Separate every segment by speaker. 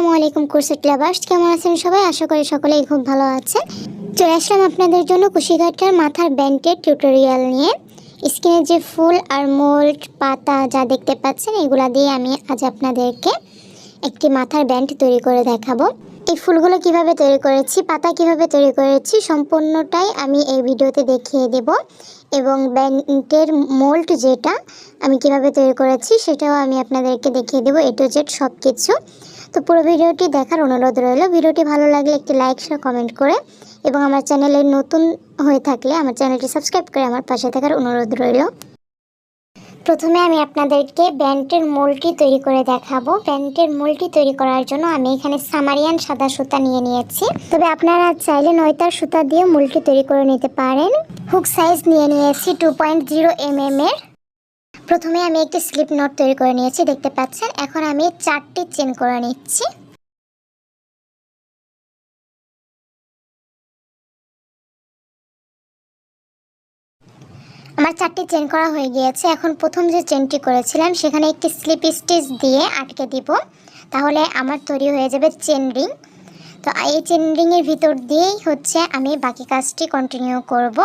Speaker 1: আসসালামু আলাইকুম corset lovers, কেমন আছেন সবাই? আশা করি সকলেই খুব ভালো আছেন। চলে আসলাম আপনাদের জন্য কুশিকাটার মাথার ব্যান্ডের টিউটোরিয়াল নিয়ে। স্কিনে যে ফুল আর মোল্ড পাতা যা দেখতে পাচ্ছেন, এগুলা দিয়ে আমি আজ আপনাদেরকে একটি মাথার ব্যান্ড তৈরি করে দেখাবো। এই ফুলগুলো কিভাবে তৈরি করেছি, পাতা কিভাবে তৈরি করেছি, সম্পূর্ণটাই আমি এই ভিডিওতে দেখিয়ে দেব। এবং ব্যান্ডের মোল্ড যেটা আমি কিভাবে তৈরি করেছি সেটাও আমি আপনাদেরকে দেখিয়ে দেবো, এ টু জেড সব কিছু। তো পুরো ভিডিওটি দেখার অনুরোধ রইল। ভিডিওটি ভালো লাগলে একটি লাইক শেয়ার কমেন্ট করে এবং আমার চ্যানেলে নতুন হয়ে থাকলে আমার চ্যানেলটি সাবস্ক্রাইব করে আমার পাশে থাকার অনুরোধ রইল। প্রথমে আমি আপনাদেরকে ব্যান্ডের মোল্ডটি তৈরি করে দেখাবো। ব্যান্ডের মোল্ডটি তৈরি করার জন্য আমি এখানে সামারিয়ান সাদা সুতা নিয়ে নিয়েছি, তবে আপনারা চাইলে নয়তার সুতা দিয়ে মোল্ডটি তৈরি করে নিতে পারেন। হুক সাইজ নিয়ে নিয়েছি 2.0 mm এর। প্রথমে আমি একটি স্লিপ নট তৈরি করে নিয়েছি, দেখতে পাচ্ছেন। এখন আমি 4টি চেন করে নিচ্ছি। আমার 4টি চেন করা হয়ে গিয়েছে। এখন প্রথম যে চেনটি করেছিলাম সেখানে একটি স্লিপ স্টিচ দিয়ে আটকে দিব, তাহলে আমার তৈরি হয়ে যাবে চেন রিং। তো এই চেন রিংয়ের ভিতর দিয়েই হচ্ছে আমি বাকি কাজটি কন্টিনিউ করব।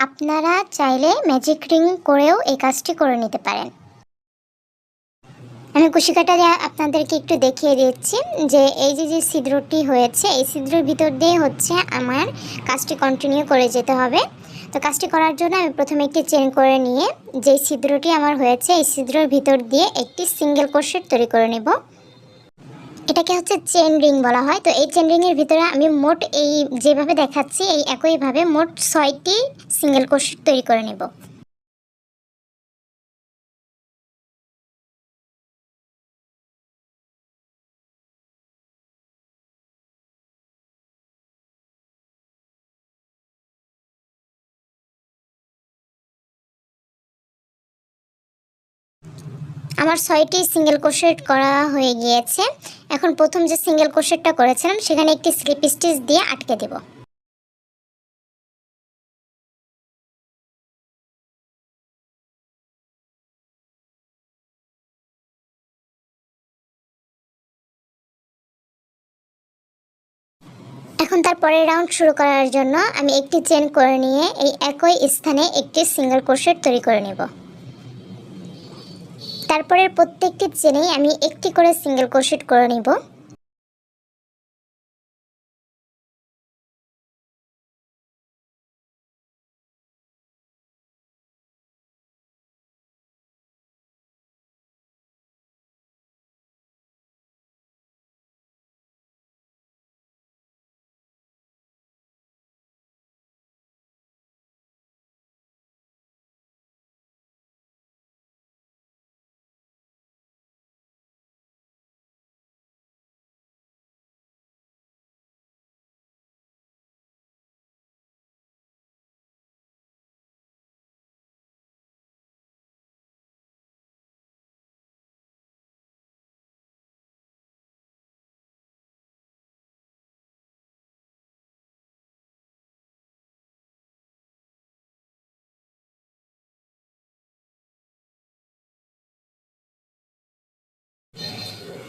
Speaker 1: আপনারা চাইলে ম্যাজিক রিং করেও এই কাজটি করে নিতে পারেন। আমি কুশিকাটা আপনাদেরকে একটু দেখিয়ে দিচ্ছি যে এই যে ছিদ্রটি হয়েছে, এই ছিদ্রের ভিতর দিয়ে হচ্ছে আমার কাজটি কন্টিনিউ করে যেতে হবে। তো কাজটি করার জন্য আমি প্রথমে একটি চেন করে নিয়ে যে ছিদ্রটি আমার হয়েছে এই ছিদ্রের ভিতর দিয়ে একটি সিঙ্গেল ক্রোশেট তৈরি করে নেব। এটাকে হচ্ছে চেন রিং বলা হয়। তো এই চেন রিংয়ের ভিতরে আমি মোট এই যেভাবে দেখাচ্ছি এই একইভাবে মোট 6টি সিঙ্গেল ক্রোশেট তৈরি করে নেব। আমার 6টি সিঙ্গেল ক্রোশেট করা হয়ে গিয়েছে। এখন প্রথম যে সিঙ্গেল ক্রোশেটটা করেছিলাম সেখানে একটি স্লিপ স্টিচ দিয়ে আটকে দেব। এখন তার পরের রাউন্ড শুরু করার জন্য আমি একটি চেন করে নিয়ে এই একই স্থানে একটি সিঙ্গেল ক্রোশেট তৈরি করে নেব। তারপরের প্রত্যেকটি চেনেই আমি একটি করে সিঙ্গেল ক্রোশেট করে নেব।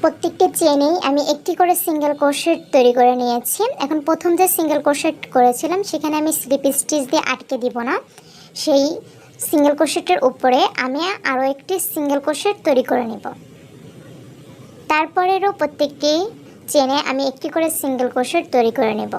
Speaker 1: প্রত্যেকটি চেনেই আমি একটি করে সিঙ্গেল ক্রোশেট তৈরি করে নিয়েছি। এখন প্রথম যে সিঙ্গেল ক্রোশেট করেছিলাম সেখানে আমি স্লিপ স্টিচ দিয়ে আটকে দিব না, সেই সিঙ্গেল ক্রোশেটের উপরে আমি আরও একটি সিঙ্গেল ক্রোশেট তৈরি করে নেব। তারপরেরও প্রত্যেকটি চেনে আমি একটি করে সিঙ্গেল ক্রোশেট তৈরি করে নেব।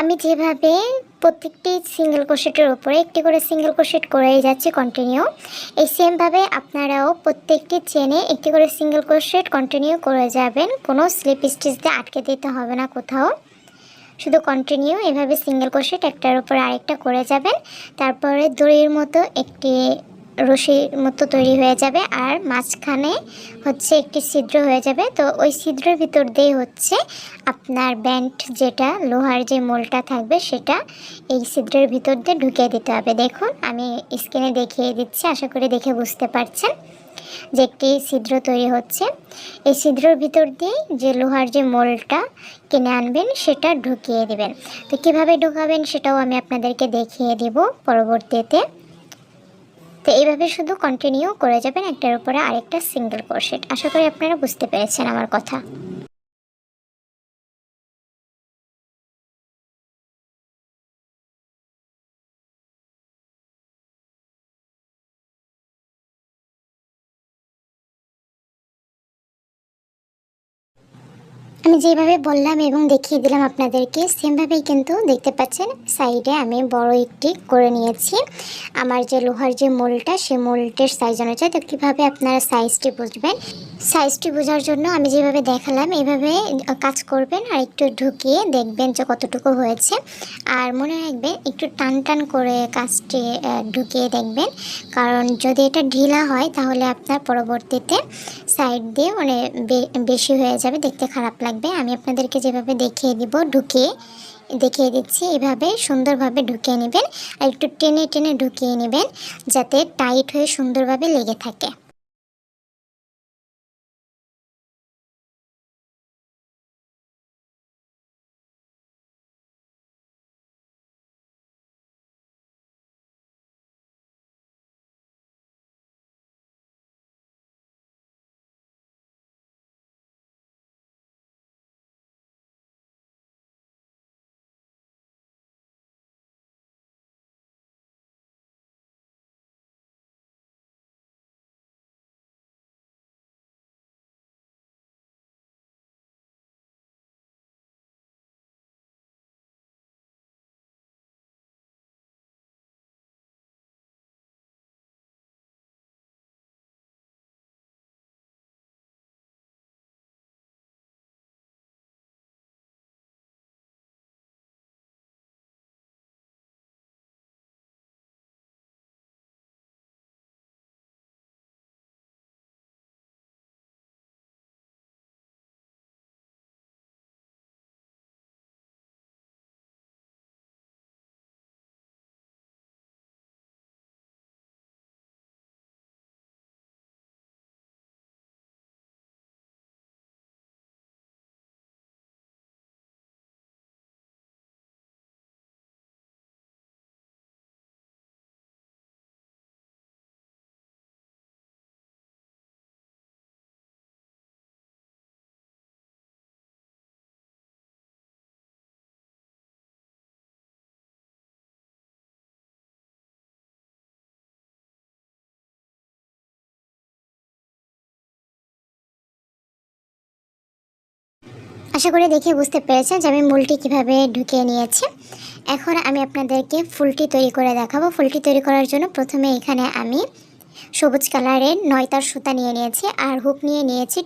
Speaker 1: আমি যেভাবে প্রত্যেকটি সিঙ্গেল ক্রোশেটের উপরে একটি করে সিঙ্গেল ক্রোশেট করেই যাচ্ছি কন্টিনিউ, এই সেমভাবে আপনারাও প্রত্যেকটি চেনে একটি করে সিঙ্গেল ক্রোশেট কন্টিনিউ করে যাবেন। কোনো স্লিপ স্টিচ দিয়ে আটকে দিতে হবে না কোথাও, শুধু কন্টিনিউ এভাবে সিঙ্গেল ক্রোশেট একটার উপরে আরেকটা করে যাবেন। তারপরে দড়ির মতো একটি রশির মতো তৈরি হয়ে যাবে, আর মাঝখানে হচ্ছে একটি ছিদ্র হয়ে যাবে। তো ওই ছিদ্রের ভিতর দিয়ে হচ্ছে আপনার ব্যান্ড, যেটা লোহার যে মোলটা থাকবে সেটা এই ছিদ্রের ভিতর দিয়ে ঢুকিয়ে দিতে হবে। দেখুন আমি স্ক্রিনে দেখিয়ে দিচ্ছি, আশা করি দেখে বুঝতে পারছেন যে একটি ছিদ্র তৈরি হচ্ছে। এই ছিদ্রের ভিতর দিয়ে যে লোহার যে মোলটা কিনে আনবেন সেটা ঢুকিয়ে দেবেন। তো কীভাবে ঢোকাবেন সেটাও আমি আপনাদেরকে দেখিয়ে দেব পরবর্তীতে। তো এইভাবে শুধু কন্টিনিউ করে যাবেন একটার উপরে আরেকটা সিঙ্গেল ক্রোশেট। আশা করি আপনারা বুঝতে পেরেছেন আমার কথা। আমি যেভাবে বললাম এবং দেখিয়ে দিলাম আপনাদেরকে, সেমভাবেই কিন্তু দেখতে পাচ্ছেন সাইডে আমি বড় একটি করে নিয়েছি আমার যে লোহার যে মোলটা, সেই মোলটের সাইজ অনুযায়ী। তো কীভাবে আপনারা সাইজটি বুঝবেন, সাইজটি বোঝার জন্য আমি যেভাবে দেখালাম এইভাবে কাজ করবেন আর একটু ঢুকিয়ে দেখবেন যে কতটুকু হয়েছে। আর মনে রাখবেন একটু টান টান করে কাজটি ঢুকিয়ে দেখবেন, কারণ যদি এটা ঢিলা হয় তাহলে আপনার পরবর্তীতে সাইড দিয়ে মানে বেশি হয়ে যাবে, দেখতে খারাপ লাগবে। আমি আপনাদেরকে যেভাবে দেখিয়ে দিব ঢুকিয়ে দেখিয়ে দিচ্ছি, এভাবে সুন্দরভাবে ঢুকিয়ে নেবেন আর একটু টেনে টেনে ঢুকিয়ে নেবেন যাতে টাইট হয়ে সুন্দরভাবে লেগে থাকে। আশা করি দেখে বুঝতে পেরেছেন যে আমি মূলটি কীভাবে ঢুকিয়ে নিয়েছি। এখন আমি আপনাদেরকে ফুলটি তৈরি করে দেখাবো। ফুলটি তৈরি করার জন্য প্রথমে এখানে আমি সবুজ কালারের 9 তার সুতা নিয়ে নিয়েছি আর হুক নিয়ে নিয়েছি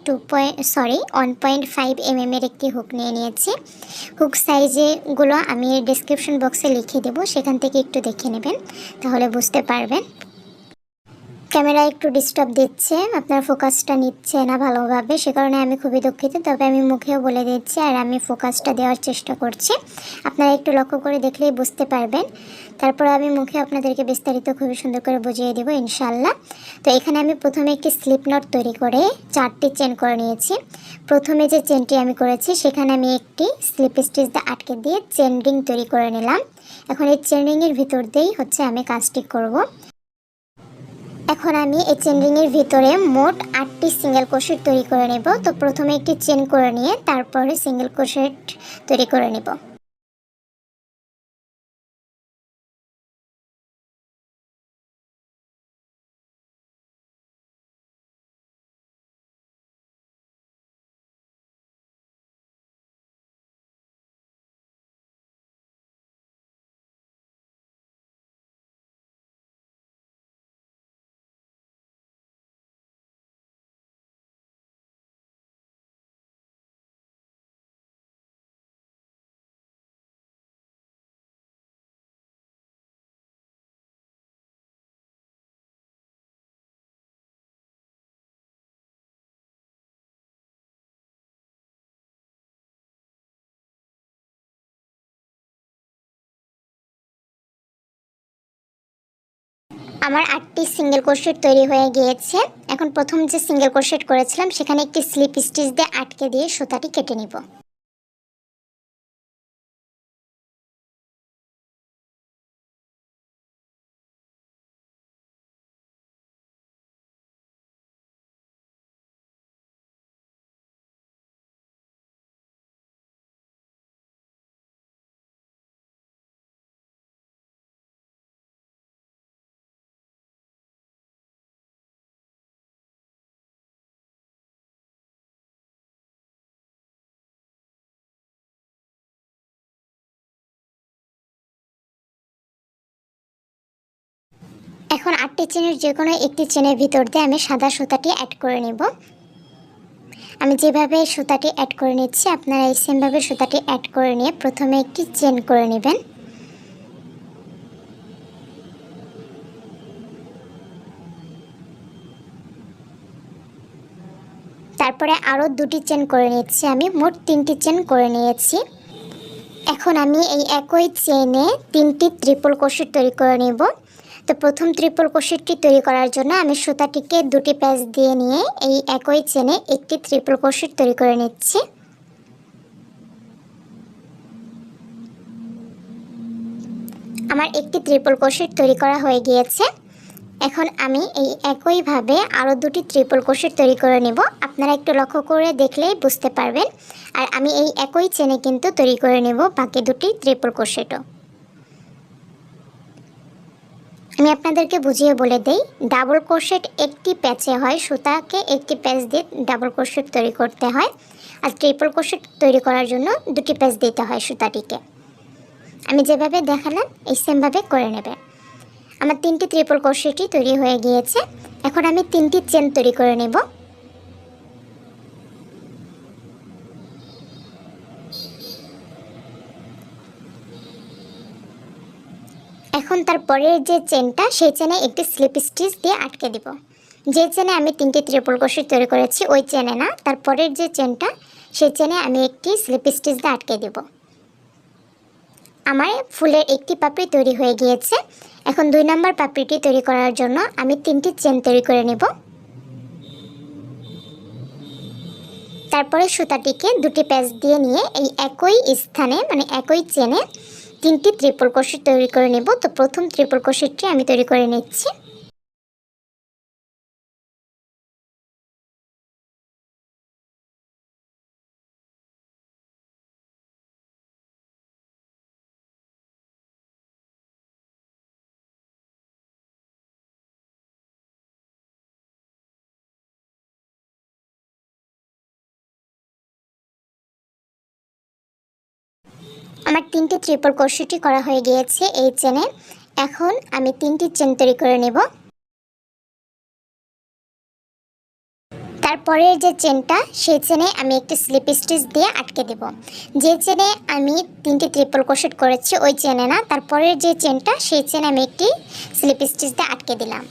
Speaker 1: 1.5 mm এর একটি হুক নিয়ে নিয়েছি। হুক সাইজগুলো আমি ডেসক্রিপশন বক্সে লিখে দেবো, সেখান থেকে একটু দেখে নেবেন, তাহলে বুঝতে পারবেন। ক্যামেরা একটু ডিস্টার্ব দিচ্ছে, আপনার ফোকাসটা নিচ্ছে না ভালোভাবে, সে কারণে আমি খুবই দুঃখিত। তবে আমি মুখেও বলে দিচ্ছি আর আমি ফোকাসটা দেওয়ার চেষ্টা করছি, আপনারা একটু লক্ষ্য করে দেখলেই বুঝতে পারবেন। তারপর আমি মুখে আপনাদেরকে বিস্তারিত খুবই সুন্দর করে বুঝিয়ে দেবো ইনশাল্লাহ। তো এখানে আমি প্রথমে একটি স্লিপ নট তৈরি করে 4টি চেন করে নিয়েছি। প্রথমে যে চেনটি আমি করেছি সেখানে আমি একটি স্লিপ স্টিচ দিয়ে আটকে দিয়ে চেন রিং তৈরি করে নিলাম। এখন এই চেন রিংয়ের ভিতর দিয়েই হচ্ছে আমি কাজটি করব। এখন আমি এই চেন রিংয়ের ভিতরে মোট 8টি সিঙ্গেল ক্রোশেট তৈরি করে নেব। তো প্রথমে একটি চেন করে নিয়ে তারপরে সিঙ্গেল ক্রোশেট তৈরি করে নেব। আমার 8টি সিঙ্গেল ক্রোশেট তৈরি হয়ে গিয়েছে। এখন প্রথম যে সিঙ্গেল ক্রোশেট করেছিলাম সেখানে একটি স্লিপ স্টিচ দিয়ে আটকে দিয়ে সুতাটি কেটে নিব। এখন 8টি চেনের যে কোনো একটি চেনের ভিতর দিয়ে আমি সাদা সুতাটি অ্যাড করে নেব। আমি যেভাবে সুতাটি অ্যাড করে নিচ্ছি আপনারা এই সেমভাবে সুতাটি অ্যাড করে নিয়ে প্রথমে একটি চেন করে নেবেন। তারপরে আরও 2টি চেন করে নিচ্ছি, আমি মোট 3টি চেন করে নিয়েছি। এখন আমি এই একই চেনে 3টি ট্রিপল ক্রোশেট তৈরি করে নেব। তো প্রথম ট্রিপল ক্রোশেটটি তৈরি করার জন্য আমি সুতাটিকে 2টি প্যাচ দিয়ে নিয়ে এই একই চেনে একটি ট্রিপল ক্রোশেট তৈরি করে নিচ্ছি। আমার একটি ট্রিপল ক্রোশেট তৈরি করা হয়ে গিয়েছে। এখন আমি এই একইভাবে আরও 2টি ট্রিপল ক্রোশেট তৈরি করে নেব। আপনারা একটু লক্ষ্য করে দেখলেই বুঝতে পারবেন। আর আমি এই একই চেনে কিন্তু তৈরি করে নেব বাকি 2টি ট্রিপল ক্রোশেটও। আমি আপনাদেরকে বুঝিয়ে বলে দেই, ডাবল ক্রোশেট একটি প্যাচে হয়, সুতাকে একটি প্যাচ দিয়ে ডাবল ক্রোশেট তৈরি করতে হয়। আর ট্রিপল ক্রোশেট তৈরি করার জন্য 2টি প্যাচ দিতে হয় সুতাটিকে। আমি যেভাবে দেখালাম এই সেমভাবে করে নেবে। আমার 3টি ট্রিপল ক্রোশেটই তৈরি হয়ে গিয়েছে। এখন আমি 3টি চেন তৈরি করে নেব। এখন তারপরের যে চেনটা সেই চেনে একটি স্লিপ স্টিচ দিয়ে আটকে দিব। যে চেনে আমি 3টি ট্রিপল ক্রোশেট তৈরি করেছি ওই চেনে না, তারপরের যে চেনটা সেই চেনে আমি একটি স্লিপ স্টিচ দিয়ে আটকে দেব। আমার ফুলের একটি পাপড়ি তৈরি হয়ে গিয়েছে। এখন 2 নম্বর পাপড়িটি তৈরি করার জন্য আমি 3টি চেন তৈরি করে নেব। তারপরে সুতাটিকে 2টি প্যাচ দিয়ে নিয়ে এই একই স্থানে মানে একই চেনে 3টি ট্রিপল ক্রোশেট তৈরি করে নেব। তো প্রথম ট্রিপল ক্রোশেটটি আমি তৈরি করে নিচ্ছি। আমার 3টি ট্রিপল ক্রোশেটই করা হয়ে গিয়েছে এই চেনে। এখন আমি 3টি চেন তৈরি করে নেব। তারপরের যে চেনটা সেই চেনে আমি একটি স্লিপ স্টিচ দিয়ে আটকে দেব। যে চেনে আমি 3টি ট্রিপল ক্রোশেট করেছি ওই চেনে না, তারপরের যে চেনটা সেই চেনে আমি একটি স্লিপ স্টিচ দিয়ে আটকে দিলাম।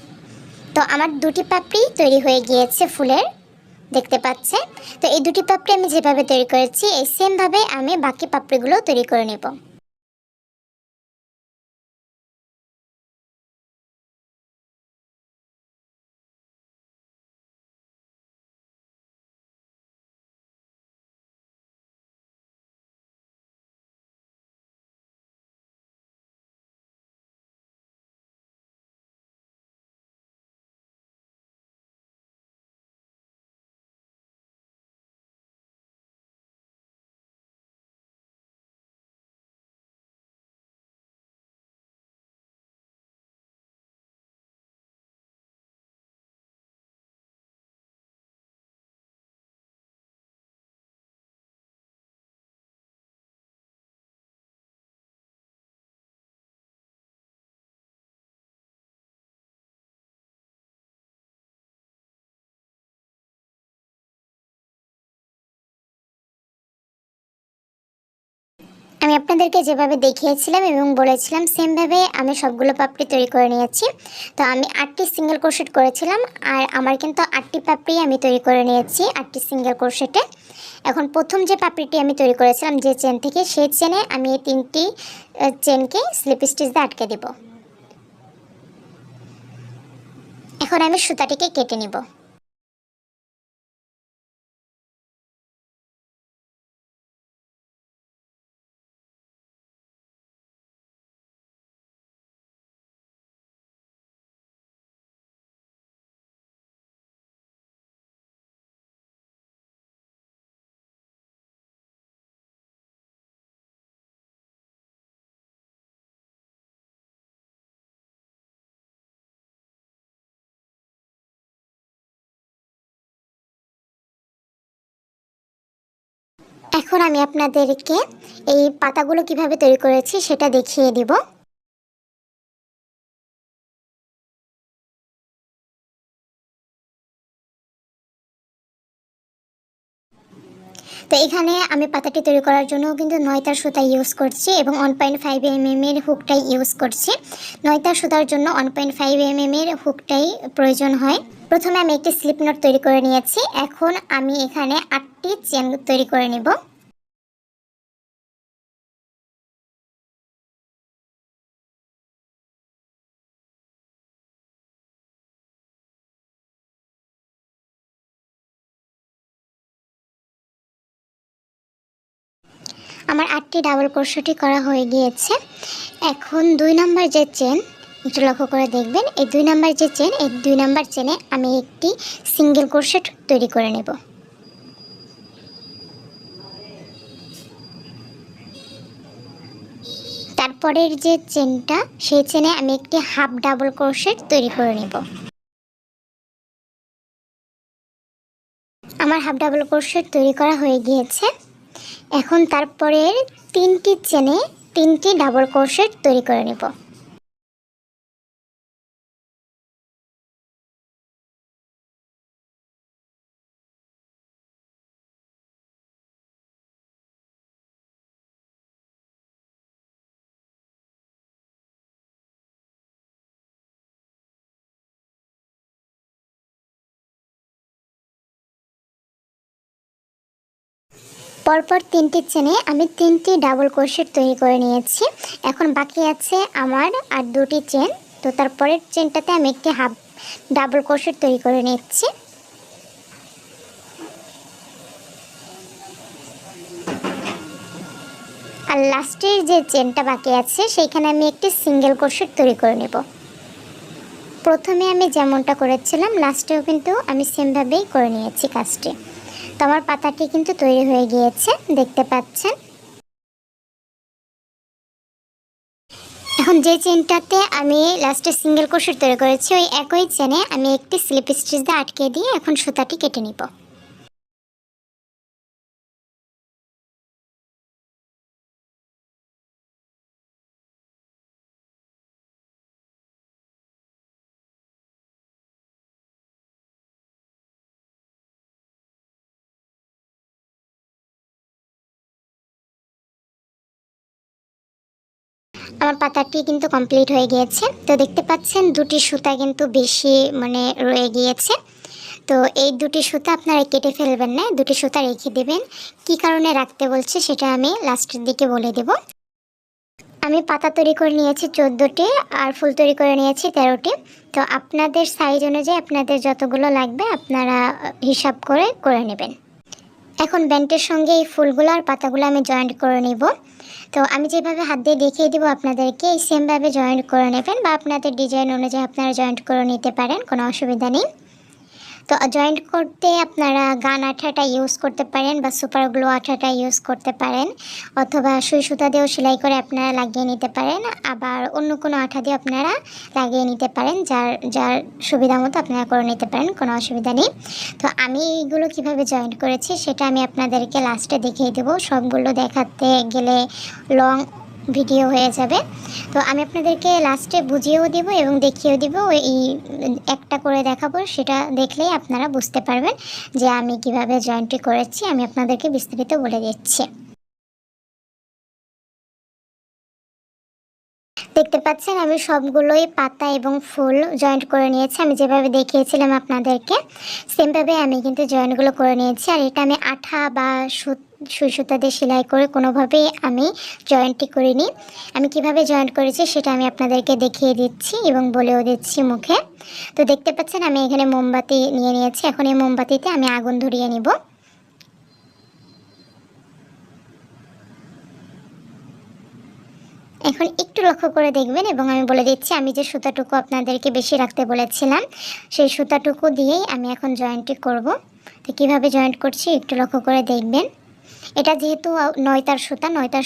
Speaker 1: তো আমার 2টি পাপড়ি তৈরি হয়ে গিয়েছে ফুলের, দেখতে পাচ্ছে। তো এই 2টি পাপড়ি আমি যেভাবে তৈরি করেছি এই সেমভাবে আমি বাকি পাপড়িগুলো তৈরি করে নেব। আমি আপনাদেরকে যেভাবে দেখিয়েছিলাম এবং বলেছিলাম সেমভাবে আমি সবগুলো পাপড়ি তৈরি করে নিয়েছি। তো আমি 8টি সিঙ্গেল ক্রোশেট করেছিলাম আর আমার কিন্তু 8টি পাপড়ি আমি তৈরি করে নিয়েছি 8টি সিঙ্গেল ক্রোশেটে। এখন প্রথম যে পাপড়িটি আমি তৈরি করেছিলাম যে চেন থেকে সেই চেনে আমি এই 3টি চেনকে স্লিপ স্টিচ দিয়ে আটকে দেব। এখন আমি সুতাটিকে কেটে নিব। এখন আমি আপনাদেরকে এই পাতাগুলো কিভাবে তৈরি করেছি সেটা দেখিয়ে দিব। তো এখানে আমি পাতাটি তৈরি করার জন্য কিন্তু 9 তার সুতা ইউজ করছি এবং 1.5 এর হুকটাই ইউজ করছি। 9 তার সুতার জন্য 1.5 এর হুকটাই প্রয়োজন হয়। প্রথমে আমি একটি স্লিপ নট তৈরি করে নিয়েছি। এখন আমি এখানে 8টি চেন তৈরি করে নেব। আমার 8টি ডাবল ক্রোশেটি করা হয়ে গিয়েছে। এখন 2 নাম্বার যে চেন, একটু লক্ষ্য করে দেখবেন, এই 2 নাম্বার যে চেন, এই 2 নাম্বার চেনে আমি একটি সিঙ্গেল ক্রোশেট তৈরি করে নেব। তারপরের যে চেনটা, সেই চেনে আমি একটি হাফ ডাবল ক্রোশেট তৈরি করে নেব। আমার হাফ ডাবল ক্রোশেট তৈরি করা হয়ে গিয়েছে। এখন তারপরের 3টি চেনে 3টি ডাবল ক্রোশেট তৈরি করে নেব। পরপর 3টি চেনে আমি 3টি ডাবল ক্রোশেট তৈরি করে নিয়েছি। এখন বাকি আছে আমার আর 2টি চেন। তো তারপরের চেনটাতে আমি একটি হাফ ডাবল ক্রোশেট তৈরি করে নিচ্ছি। আর লাস্টের যে চেনটা বাকি আছে সেইখানে আমি একটি সিঙ্গেল ক্রোশেট তৈরি করে নেব। প্রথমে আমি যেমনটা করেছিলাম লাস্টেও কিন্তু আমি সেমভাবেই করে নিয়েছি কাজটি। তো আমার পাতাটি কিন্তু তৈরি হয়ে গিয়েছে, দেখতে পাচ্ছেন। এখন যে চেনটাতে আমি লাস্টে সিঙ্গেল ক্রোশেট তৈরি করেছি ওই একই চেনে আমি একটি স্লিপ স্টিচ দিয়ে আটকে দিয়ে এখন সুতাটি কেটে নিব। আমার পাতাটি কিন্তু কমপ্লিট হয়ে গিয়েছে। তো দেখতে পাচ্ছেন 2টি সুতা কিন্তু বেশি রয়ে গিয়েছে। তো এই 2টি সুতা আপনারা কেটে ফেলবেন না, 2টি সুতা রেখে দেবেন। কি কারণে রাখতে বলছে সেটা আমি লাস্টের দিকে বলে দেব। আমি পাতা তৈরি করে নিয়েছি 14টি আর ফুল তৈরি করে নিয়েছি 13টি। তো আপনাদের সাইজ অনুযায়ী আপনাদের যতগুলো লাগবে আপনারা হিসাব করে করে নেবেন। এখন ব্যান্ডের সঙ্গে এই ফুলগুলো আর পাতাগুলো আমি জয়েন্ট করে নিব। তো আমি যেভাবে হাত দিয়ে দেখিয়ে দিব আপনাদেরকে এই সেমভাবে জয়েন্ট করে নেবেন, বা আপনাদের ডিজাইন অনুযায়ী আপনারা জয়েন্ট করে নিতে পারেন, কোনো অসুবিধা নেই। তো জয়েন্ট করতে আপনারা গান আঠাটা ইউজ করতে পারেন বা সুপার গ্লু আঠাটা ইউজ করতে পারেন, অথবা সুই সুতা দিয়েও সেলাই করে আপনারা লাগিয়ে নিতে পারেন, আবার অন্য কোনো আঠা দিয়ে আপনারা লাগিয়ে নিতে পারেন, যার যার সুবিধা মতো আপনারা করে নিতে পারেন, কোনো অসুবিধা নেই। তো আমি এইগুলো কিভাবে জয়েন্ট করেছি সেটা আমি আপনাদেরকে লাস্টে দেখিয়ে দেবো। সবগুলো দেখাতে গেলে লং ভিডিও হয়ে যাবে। তো আমি আপনাদেরকে লাস্টে বুঝিয়েও দেব এবং দেখিয়েও দেব, এই একটা করে দেখাবো, সেটা দেখলেই আপনারা বুঝতে পারবেন যে আমি কিভাবে জয়েন্টটি করেছি। আমি আপনাদেরকে বিস্তারিত বলে দিচ্ছি। দেখতে পাচ্ছেন আমি সবগুলোই পাতা এবং ফুল জয়েন্ট করে নিয়েছি। আমি যেভাবে দেখিয়েছিলাম আপনাদেরকে সেমভাবে আমি কিন্তু জয়েন্টগুলো করে নিয়েছি। আর এটা আমি আঠা বা সুত সুই সুতা দিয়ে সেলাই করে কোনোভাবেই আমি জয়েন্টটি করিনি। আমি কিভাবে জয়েন্ট করেছি সেটা আমি আপনাদেরকে দেখিয়ে দিচ্ছি এবং বলেও দিচ্ছি মুখে। তো দেখতে পাচ্ছেন আমি এখানে মোমবাতি নিয়ে নিয়েছি। এখন এই মোমবাতিতে আমি আগুন ধরিয়ে নিব। এখন একটু লক্ষ্য করে দেখবেন এবং আমি বলে দিচ্ছি, আমি যে সুতাটুকু আপনাদেরকে বেশি রাখতে বলেছিলাম সেই সুতাটুকু দিয়েই আমি এখন জয়েন্টটি করব। তো কীভাবে জয়েন্ট করছি একটু লক্ষ্য করে দেখবেন। এটা যেহেতু নয়তার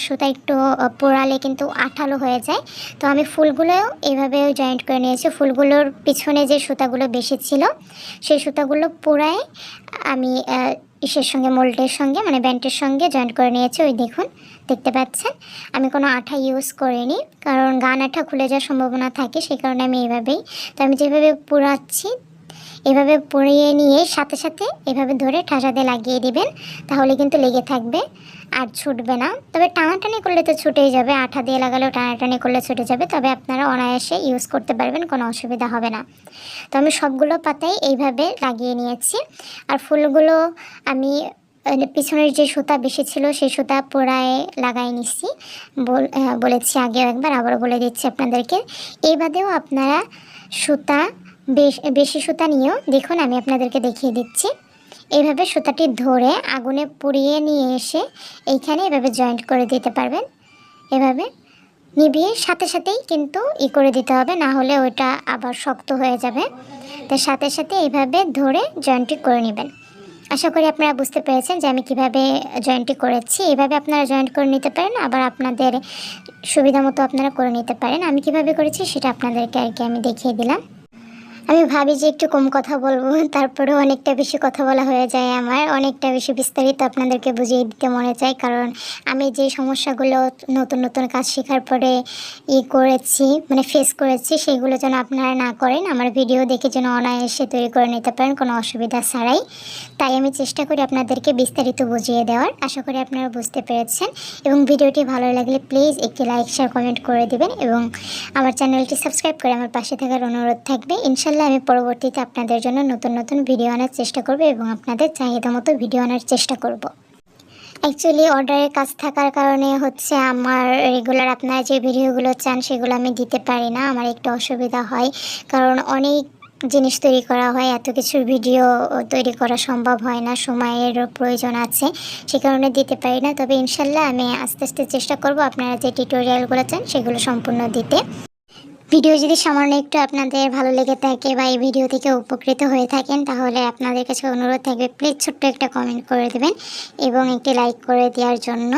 Speaker 1: সুতা একটু পোড়ালে কিন্তু আঠালো হয়ে যায়। তো আমি ফুলগুলোও এইভাবে জয়েন্ট করে নিয়েছি। ফুলগুলোর পিছনে যে সুতাগুলো বেশি ছিল সেই সুতাগুলো পোড়ায় আমি ইসের সঙ্গে মোল্ডের সঙ্গে মানে ব্যান্ডের সঙ্গে জয়েন্ট করে নিয়েছি। ওই দেখুন, দেখতে পাচ্ছেন আমি কোনো আঠা ইউজ করিনি, কারণ গান আঠা খুলে যাওয়ার সম্ভাবনা থাকে, সেই কারণে আমি এইভাবেই। তো আমি যেভাবে পোড়াচ্ছি এভাবে পরিয়ে নিয়ে সাথে সাথে এভাবে ধরে ঠাসা দিয়ে লাগিয়ে দিবেন, তাহলে কিন্তু লেগে থাকবে আর ছুটবে না। তবে টানাটানি করলে তো ছুটেই যাবে, আঠা দিয়ে লাগালেও টানাটানি করলে ছুটে যাবে, তবে আপনারা অনায়াসে ইউজ করতে পারবেন, কোনো অসুবিধা হবে না। তো আমি সবগুলো পাতাই এইভাবে লাগিয়ে নিয়েছি। আর ফুলগুলো আমি পিছনের যে সুতা বেশি ছিল সেই সুতা পোড়ায় লাগাই নিচ্ছি, বলেছি আগেও একবার, আবারও বলে দিচ্ছি আপনাদেরকে। এই বাদেও আপনারা সুতা বেশি সুতা নিয়েও দেখুন, আমি আপনাদেরকে দেখিয়ে দিচ্ছি। এইভাবে সুতাটি ধরে আগুনে পুড়িয়ে নিয়ে এসে এইখানে এভাবে জয়েন্ট করে দিতে পারবেন। এভাবে নিভিয়ে সাথে সাথেই কিন্তু করে দিতে হবে, না হলে ওইটা আবার শক্ত হয়ে যাবে। তার সাথে সাথে এইভাবে ধরে জয়েন্টটি করে নেবেন। আশা করি আপনারা বুঝতে পেরেছেন যে আমি কিভাবে জয়েন্টটি করেছি। এভাবে আপনারা জয়েন্ট করে নিতে পারেন, আবার আপনাদের সুবিধা মতো আপনারা করে নিতে পারেন। আমি কিভাবে করেছি সেটা আপনাদেরকে আর কি আমি দেখিয়ে দিলাম। আমি ভাবি যে একটু কম কথা বলবো, তারপরেও অনেকটা বেশি কথা বলা হয়ে যায় আমার, অনেকটা বেশি বিস্তারিত আপনাদেরকে বুঝিয়ে দিতে মনে চায়। কারণ আমি যে সমস্যাগুলো নতুন নতুন কাজ শেখার পরে করেছি মানে ফেস করেছি, সেগুলো যেন আপনারা না করেন, আমার ভিডিও দেখে যেন অনায়াসে তৈরি করে নিতে পারেন কোনো অসুবিধা ছাড়াই। তাই আমি চেষ্টা করি আপনাদেরকে বিস্তারিত বুঝিয়ে দেওয়ার। আশা করি আপনারা বুঝতে পেরেছেন এবং ভিডিওটি ভালো লাগলে প্লিজ একটি লাইক শেয়ার কমেন্ট করে দেবেন এবং আমার চ্যানেলটি সাবস্ক্রাইব করে আমার পাশে থাকার অনুরোধ থাকবে। ইনশাল্লাহ আমি পরবর্তীতে আপনাদের জন্য নতুন নতুন ভিডিও আনার চেষ্টা করব এবং আপনাদের চাহিদা মতো ভিডিও আনার চেষ্টা করব। অ্যাকচুয়ালি অর্ডারের কাজ থাকার কারণে হচ্ছে আমার রেগুলার আপনারা যে ভিডিওগুলো চান সেগুলো আমি দিতে পারি না, আমার একটু অসুবিধা হয়। কারণ অনেক জিনিস তৈরি করা হয়, এত কিছুর ভিডিও তৈরি করা সম্ভব হয় না, সময়েরও প্রয়োজন আছে, সে কারণে দিতে পারি না। তবে ইনশাল্লাহ আমি আস্তে আস্তে চেষ্টা করব আপনারা যে টিউটোরিয়ালগুলো চান সেগুলো সম্পূর্ণ দিতে। ভিডিও যদি সামান্য একটু আপনাদের ভালো লেগে থাকে বা এই ভিডিও থেকে উপকৃত হয়ে থাকেন, তাহলে আপনাদের কাছে অনুরোধ থাকবে প্লিজ ছোট্ট একটা কমেন্ট করে দেবেন এবং একটি লাইক করে দেওয়ার জন্য।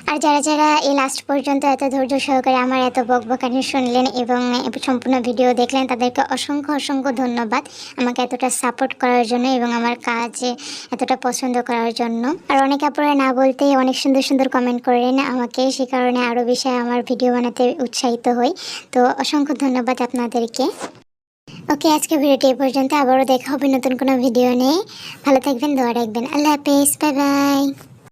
Speaker 1: আর যারা যারা এই লাস্ট পর্যন্ত এত ধৈর্য সহকারে আমার এত বকবকানি শুনলেন এবং সম্পূর্ণ ভিডিও দেখলেন, তাদেরকে অসংখ্য অসংখ্য ধন্যবাদ আমাকে এতটা সাপোর্ট করার জন্য এবং আমার কাজ এতটা পছন্দ করার জন্য। আর অনেক আপনারা না বলতে অনেক সুন্দর সুন্দর কমেন্ট করেন আমাকে, সে কারণে আরও বেশি আমার ভিডিও বানাতে উৎসাহিত হই। তো অসংখ্য ধন্যবাদ আপনাদেরকে। ওকে, আজকে ভিডিওটি এই পর্যন্ত, আবারও দেখা হবে নতুন কোনো ভিডিও নিয়ে। ভালো থাকবেন, দোয়া রাখবেন। আল্লাহ হাফেজ, বাই বাই।